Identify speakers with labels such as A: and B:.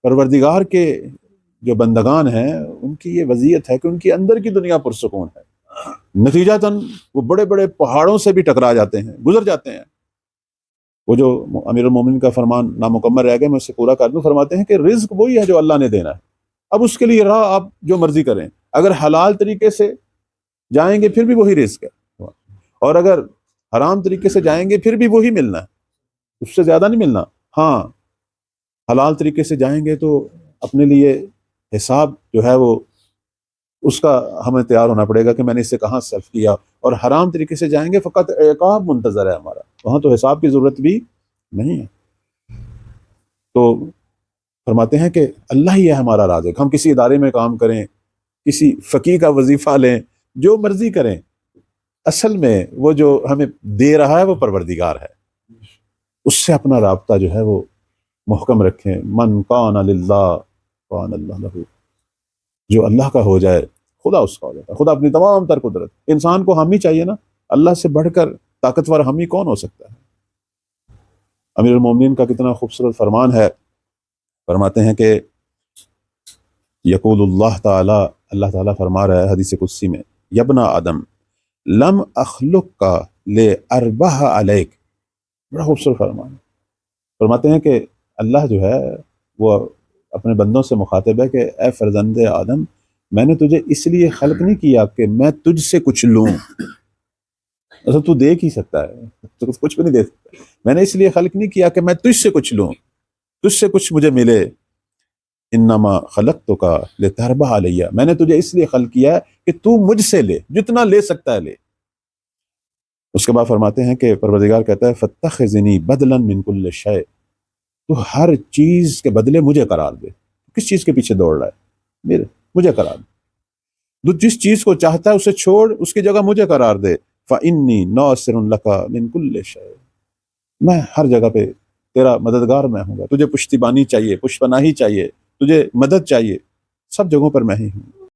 A: پروردگار کے جو بندگان ہیں ان کی یہ وضعیت ہے کہ ان کی اندر کی دنیا پرسکون ہے، نتیجتاً وہ بڑے بڑے پہاڑوں سے بھی ٹکرا جاتے ہیں، گزر جاتے ہیں۔ وہ جو امیر المومنین کا فرمان نامکمل رہ گیا، میں اسے پورا کر دوں، فرماتے ہیں کہ رزق وہی ہے جو اللہ نے دینا ہے، اب اس کے لیے راہ آپ جو مرضی کریں، اگر حلال طریقے سے جائیں گے پھر بھی وہی رزق ہے، اور اگر حرام طریقے سے جائیں گے پھر بھی وہی ملنا ہے، اس سے زیادہ نہیں ملنا۔ ہاں حلال طریقے سے جائیں گے تو اپنے لیے حساب جو ہے وہ اس کا ہمیں تیار ہونا پڑے گا کہ میں نے اسے کہاں صرف کیا، اور حرام طریقے سے جائیں گے فقط عقاب منتظر ہے ہمارا، وہاں تو حساب کی ضرورت بھی نہیں ہے۔ تو فرماتے ہیں کہ اللہ ہی ہے ہمارا رازق، ہم کسی ادارے میں کام کریں، کسی فقیر کا وظیفہ لیں، جو مرضی کریں، اصل میں وہ جو ہمیں دے رہا ہے وہ پروردگار ہے، اس سے اپنا رابطہ جو ہے وہ محکم رکھیں۔ من کان للہ کان اللہ لہ، جو اللہ کا ہو جائے خدا اس کا ہو جاتا ہے، خدا اپنی تمام تر قدرت، انسان کو ہم ہی چاہیے نا، اللہ سے بڑھ کر طاقتور ہم ہی کون ہو سکتا ہے۔ امیر المومنین کا کتنا خوبصورت فرمان ہے، فرماتے ہیں کہ یقول اللہ تعالی، اللہ تعالیٰ فرما رہا ہے حدیث قدسی میں، یبن آدم لم اخلق کا لے اربہ علیک، بڑا خوبصورت فرمان ہے۔ فرماتے ہیں کہ اللہ جو ہے وہ اپنے بندوں سے مخاطب ہے کہ اے فرزند آدم، میں نے تجھے اس لیے خلق نہیں کیا کہ میں تجھ سے کچھ لوں، اصل تو دیکھ ہی سکتا ہے، تو کچھ بھی نہیں دے سکتا، میں نے اس لیے خلق نہیں کیا کہ میں تجھ سے کچھ لوں، تجھ سے کچھ مجھے ملے، انما خلقتک لتربح علی، میں نے تجھے اس لیے خلق کیا ہے کہ تو مجھ سے لے، جتنا لے سکتا ہے لے۔ اس کے بعد فرماتے ہیں کہ پروردگار کہتا ہے فاتخذنی بدلا من کل شیء، تو ہر چیز کے بدلے مجھے قرار دے، کس چیز کے پیچھے دوڑ رہا ہے، مجھے قرار دے، تو جس چیز کو چاہتا ہے اسے چھوڑ، اس کی جگہ مجھے قرار دے۔ فإنی ناصر لک من کل شیء، میں ہر جگہ پہ تیرا مددگار میں ہوں گا، تجھے پشتیبانی چاہیے، پشت پناہی چاہیے، تجھے مدد چاہیے، سب جگہوں پر میں ہی ہوں۔